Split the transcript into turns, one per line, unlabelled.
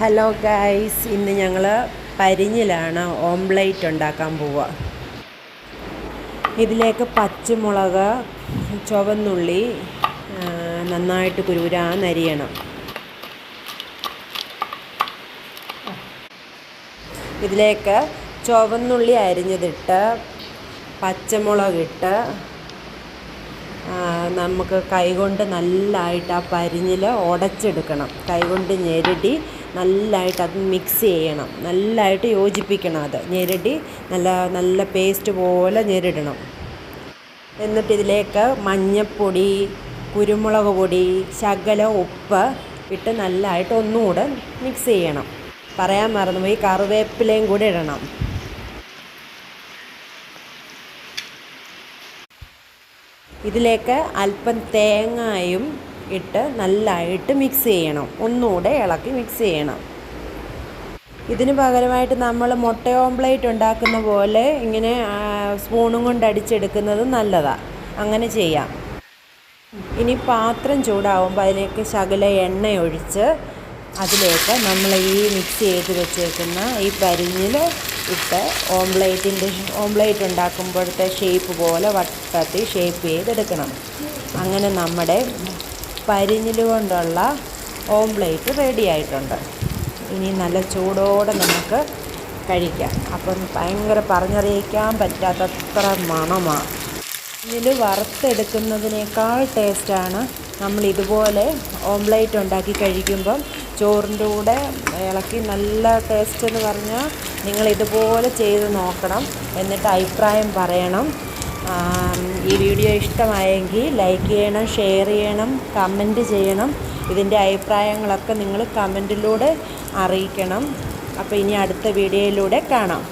Hello guys, ഇന്ന് ഞങ്ങൾ പരിഞ്ഞിലാണ് omelette ഉണ്ടാക്കാൻ പോവുക. ഇതിലേക്ക് പച്ചമുളക്, ചുവന്നുള്ളി നന്നായിട്ട് കുരുകുരാന്നരിയണം. ഇതിലേക്ക് ചുവന്നുള്ളി അരിഞ്ഞതിട്ട് പച്ചമുളകിട്ട് നമുക്ക് കൈകൊണ്ട് നല്ലതായിട്ട് ആ പരിഞ്ഞിൽ ഉടച്ചെടുക്കണം. കൈകൊണ്ട് ഞെരടി നല്ലതായിട്ട് അത് മിക്സ് ചെയ്യണം, നല്ലതായിട്ട് യോജിപ്പിക്കണം. അത് ഞെരടി നല്ല പേസ്റ്റ് പോലെ ഞെരടണം. എന്നിട്ട് ഇതിലേക്ക് മഞ്ഞൾപ്പൊടി, കുരുമുളക് പൊടി, ശകലം ഉപ്പ് ഇട്ട് നല്ലതായിട്ട് ഒന്നുകൂടെ മിക്സ് ചെയ്യണം. പറയാൻ മറന്നുപോയി, കറിവേപ്പിലയും കൂടെ ഇടണം. ഇതിലേക്ക് അല്പം തേങ്ങയും ഇട്ട് നല്ലതായിട്ട് മിക്സ് ചെയ്യണം. ഒന്നുകൂടെ ഇളക്കി മിക്സ് ചെയ്യണം. ഇതിന് പകരമായിട്ട് നമ്മൾ മുട്ട ഓംലേറ്റ് ഉണ്ടാക്കുന്ന പോലെ ഇങ്ങനെ സ്പൂണും കൊണ്ട് അടിച്ചെടുക്കുന്നത് നല്ലതാണ്. അങ്ങനെ ചെയ്യാം. ഇനി പാത്രം ചൂടാവുമ്പോൾ അതിലേക്ക് ശകല എണ്ണ ഒഴിച്ച് അതിലേക്ക് നമ്മൾ ഈ മിക്സ് ചെയ്ത് വെച്ചേക്കുന്ന ഈ പരിഞ്ഞിൽ ഇട്ട് ഓംലേറ്റ് ഉണ്ടാക്കുമ്പോഴത്തെ ഷേപ്പ് പോലെ വട്ടത്തിൽ ഷേപ്പ് ചെയ്തെടുക്കണം. അങ്ങനെ നമ്മുടെ പരിഞ്ഞിൽ കൊണ്ടുള്ള ഓംലേറ്റ് റെഡി ആയിട്ടുണ്ട്. ഇനി നല്ല ചൂടോടെ നമുക്ക് കഴിക്കാം. അപ്പം ഭയങ്കര പറഞ്ഞറിയിക്കാൻ പറ്റാത്തത്ര മണമാണ്. ഇതിൽ വറുത്തെടുക്കുന്നതിനേക്കാൾ ടേസ്റ്റാണ് നമ്മൾ ഇതുപോലെ ഓംലേറ്റ് ഉണ്ടാക്കി കഴിക്കുമ്പം. ചോറിൻ്റെ കൂടെ ഇളക്കി നല്ല ടേസ്റ്റ് എന്ന് പറഞ്ഞാൽ നിങ്ങൾ ഇതുപോലെ ചെയ്ത് നോക്കണം. എന്നിട്ട് അഭിപ്രായം പറയണം. ഈ വീഡിയോ ഇഷ്ടമായെങ്കിൽ ലൈക്ക് ചെയ്യണം, ഷെയർ ചെയ്യണം, കമൻറ്റ് ചെയ്യണം. ഇതിൻ്റെ അഭിപ്രായങ്ങളൊക്കെ നിങ്ങൾ കമൻറ്റിലൂടെ അറിയിക്കണം. അപ്പോൾ ഇനി അടുത്ത വീഡിയോയിലൂടെ കാണാം.